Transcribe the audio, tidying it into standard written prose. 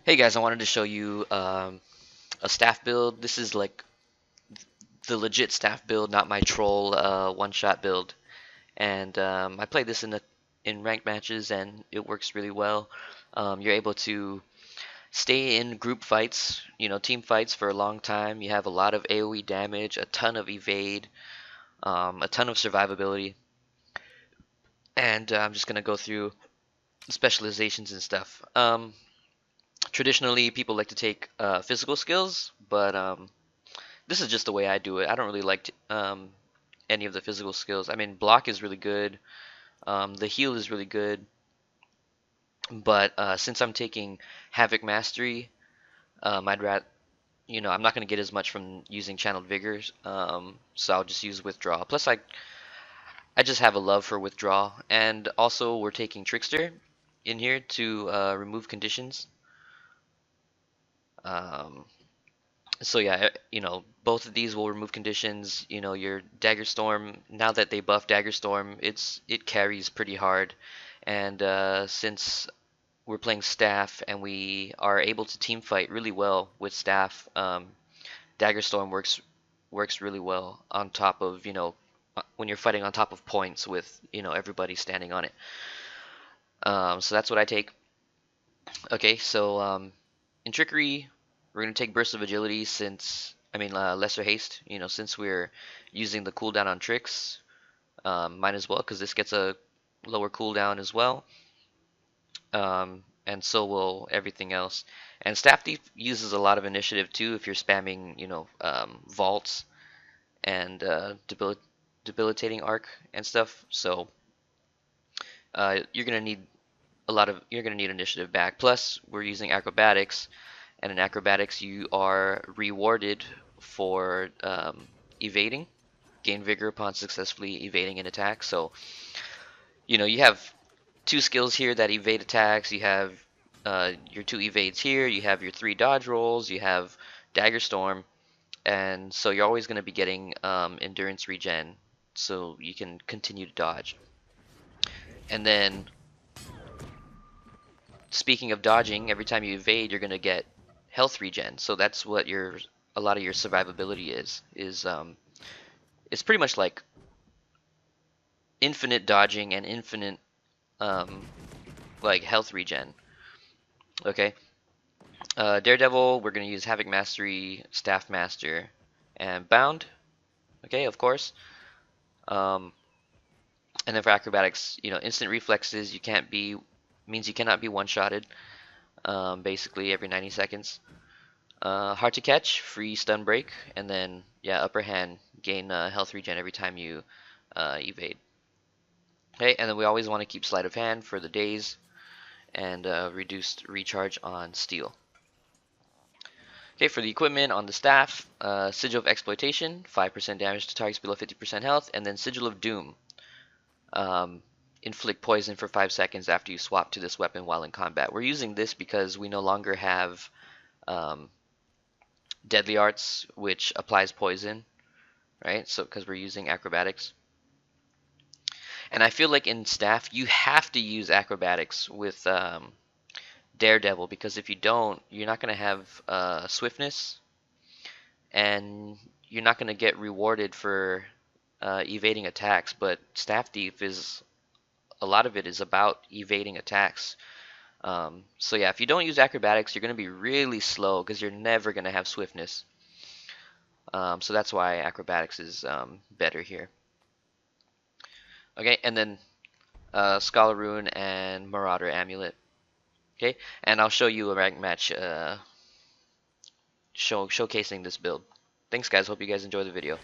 Hey guys, I wanted to show you a staff build. This is like the legit staff build, not my troll one-shot build. And I played this in ranked matches, and it works really well. You're able to stay in group fights, team fights for a long time. You have a lot of AoE damage, a ton of evade, a ton of survivability. And I'm just gonna go through specializations and stuff. Traditionally, people like to take physical skills, but this is just the way I do it. I don't really like any of the physical skills. I mean, block is really good. The heal is really good. But since I'm taking Havoc Mastery, I'd rather, I'm not going to get as much from using Channeled Vigors, so I'll just use Withdraw. Plus, I just have a love for Withdraw. And also, we're taking Trickster in here to remove conditions. So yeah, both of these will remove conditions. Your Dagger Storm, now that they buff Dagger Storm, it carries pretty hard. And since we're playing staff and we are able to team fight really well with staff, Dagger Storm works really well on top of, when you're fighting on top of points with, everybody standing on it. So that's what I take. Okay, so in Trickery, we're going to take Burst of Agility Lesser Haste, since we're using the cooldown on tricks, might as well, because this gets a lower cooldown as well, and so will everything else. And Staff Thief uses a lot of initiative too if you're spamming, vaults and debilitating arc and stuff, so you're going to need initiative back. Plus, we're using acrobatics. And in acrobatics, you are rewarded for evading, gain vigor upon successfully evading an attack. So, you have two skills here that evade attacks. You have your two evades here. You have your 3 dodge rolls. You have Dagger Storm. And so you're always going to be getting endurance regen, so you can continue to dodge. And then, speaking of dodging, every time you evade, you're going to get health regen. So that's what a lot of your survivability is it's pretty much like infinite dodging and infinite like health regen. Okay, Daredevil, we're going to use Havoc Mastery, Staff Master, and Bound. Okay, of course. And then for acrobatics, instant reflexes means you cannot be one-shotted. Basically every 90 seconds. Hard to catch, free stun break, and then upper hand, gain health regen every time you evade. Okay, and then we always want to keep sleight of hand for the daze, and reduced recharge on steel. Okay, for the equipment on the staff, Sigil of Exploitation, 5% damage to targets below 50% health, and then Sigil of Doom. Inflict poison for 5 seconds after you swap to this weapon while in combat. We're using this because we no longer have Deadly Arts, which applies poison, right? So because we're using acrobatics. And I feel like in staff, you have to use acrobatics with Daredevil, because if you don't, you're not going to have swiftness, and you're not going to get rewarded for evading attacks. But Staff Thief a lot of it is about evading attacks. So yeah, if you don't use acrobatics, you're going to be really slow because you're never going to have swiftness. So that's why acrobatics is better here. Okay, and then Scholar Rune and Marauder Amulet. Okay, and I'll show you a ranked match showcasing this build. Thanks guys, hope you guys enjoy the video.